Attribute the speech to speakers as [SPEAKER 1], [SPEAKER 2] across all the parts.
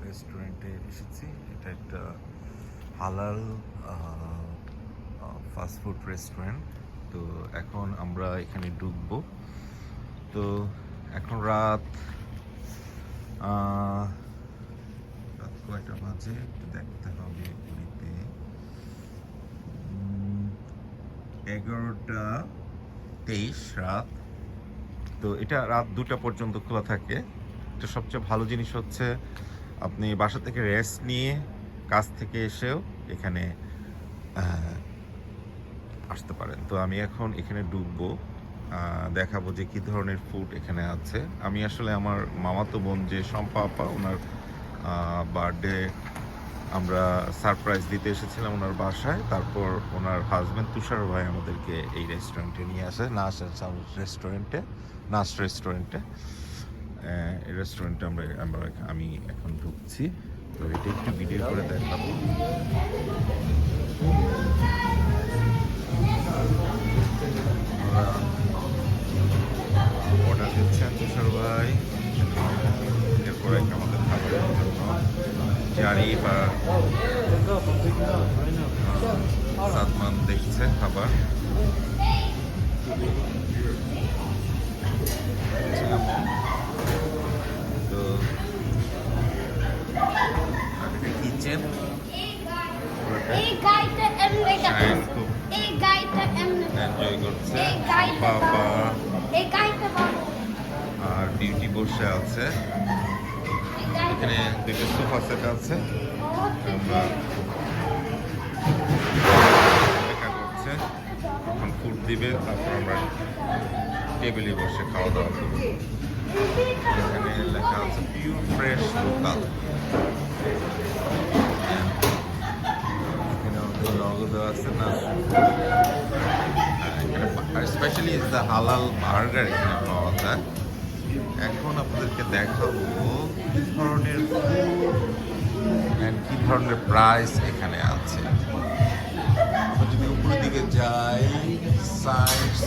[SPEAKER 1] রেস্টুরেন্টে এসেছি। এটা একটা হালাল ফাস্টফুড রেস্টুরেন্ট। তো এখন আমরা এখানে ঢুকবো। তো এখন রাত কয়টা বাজে একটু দেখতে হবে ঘড়িতে। 11:23 রাত। তো এটা রাত 2টা পর্যন্ত খোলা থাকে। এটা সবচেয়ে ভালো জিনিস হচ্ছে আপনি বাসা থেকে রেস্ট নিয়ে কাজ থেকে এসেও এখানে আসতে পারেন। তো আমি এখন এখানে ঢুকবো, দেখাবো যে কী ধরনের ফুড এখানে আছে। আমি আসলে আমার মামাতো বোন যে শম্পা আপা, ওনার বার্থডে আমরা সারপ্রাইজ দিতে এসেছিলাম ওনার বাসায়। তারপর ওনার হাজব্যান্ড তুষার ভাই আমাদেরকে এই রেস্টুরেন্টে নিয়ে আসে, নাস রেস্টুরেন্টে। এই রেস্টুরেন্টে আমি এখন ঢুকছি। তো এটা একটু ভিডিও করে দেখাবো। অর্ডার দিচ্ছেন তুষার ভাই, এরপর আমাদের খাবারের জন্য জারি বা সাদমান দেখছে খাবার। তো কিচেন খুব এনজয় করছে বাবা, আর ডিউটি বসে আছে। এখানে দুটো সোফা সেট আছে, আমরা অপেক্ষা করছে এখন ফুড দিবে, তারপর আমরা টেবিলে বসে খাওয়া দাওয়া করব। এখানে লেখা আছে পিওর ফ্রেশ লোকাল। এখানে আমাদের লগো দেওয়া আছে না, স্পেশালি দ্য হালাল বার্গার এখানে পাওয়া যায়। এখন আপনাদেরকে দেখাবো কি ধরনের ফুড অ্যান্ড কি ধরনের প্রাইস এখানে আছে। আমরা যদি উপরের দিকে যাই, সাইডস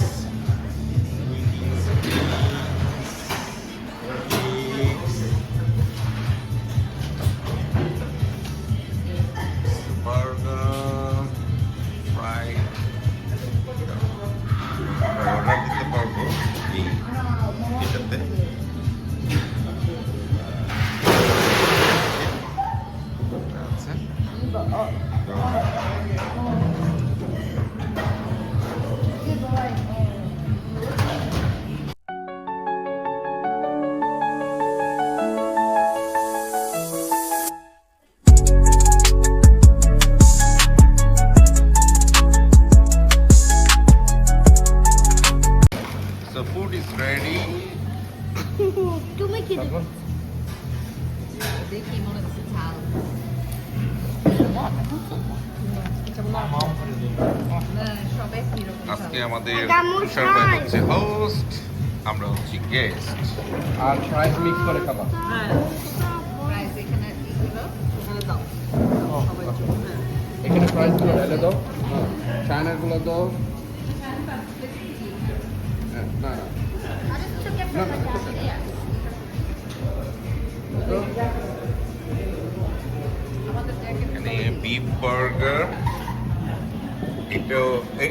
[SPEAKER 1] অর্ডার দিতে পারবো এটাতে। So food is ready.
[SPEAKER 2] তুমি কি দিবে?
[SPEAKER 3] দেখি মনে হচ্ছে ঝাল। সবাই কিরকম
[SPEAKER 1] আজকে আমাদের তুষার ভাই হচ্ছে হোস্ট, আমরা হচ্ছি গেস্ট।
[SPEAKER 4] আর ফ্রাইস মিক্স করে খাবা।
[SPEAKER 3] হ্যাঁ প্রাইস এখানে এগুলো এখানে দাও সবাই
[SPEAKER 4] এখানে ফ্রাইস গুলো ঢেলে দাও, চায়নার গুলো দাও। হ্যাঁ, না না না না,
[SPEAKER 1] এখানে বিফ বার্গার,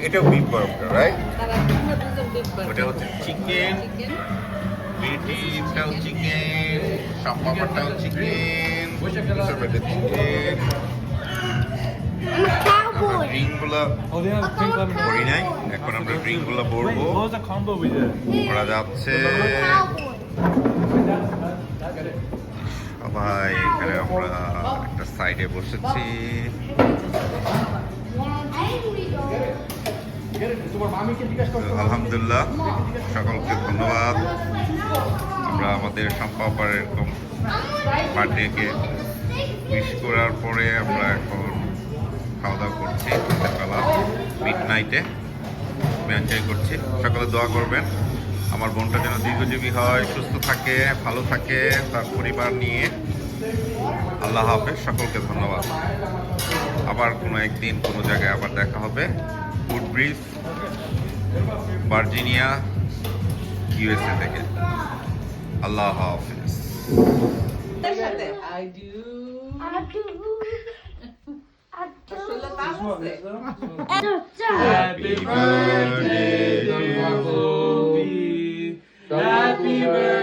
[SPEAKER 1] এটাও বিফ বার্গার, রাইট? ওটা হচ্ছে চিকেন, বিটিটাও চিকেন, শাপাটাও চিকেন, সবটা চিকেন। ড্রিঙ্কগুলো করি নাই, এখন আমরা ড্রিঙ্কগুলো ভরবো। ওরা যাচ্ছে সবাই। এখানে আমরা একটা সাইডে বসেছি। আলহামদুলিল্লাহ, সকলকে ধন্যবাদ। আমরা আমাদের সম্পাপার এরকম বার্থডেকে উইশ করার পরে আমরা এখন খাওয়া দাওয়া করছি সকালবেলা মিডনাইটে। আমি এনজয় করছি। সকলে দোয়া করবেন আমার বোনটা যেন দীর্ঘজীবী হয়, সুস্থ থাকে, ভালো থাকে তার পরিবার নিয়ে। আল্লাহ হাফেজ, সকলকে ধন্যবাদ। আবার কোনো একদিন কোনো জায়গায় আবার দেখা হবে। উডব্রিজ, ভার্জিনিয়া, ইউএসএ থেকে। আল্লাহ হাফেজ।
[SPEAKER 3] এটার সাথে I do
[SPEAKER 2] আটু
[SPEAKER 3] আসলে তাল আছে
[SPEAKER 1] Happy birthday to you. Happy birthday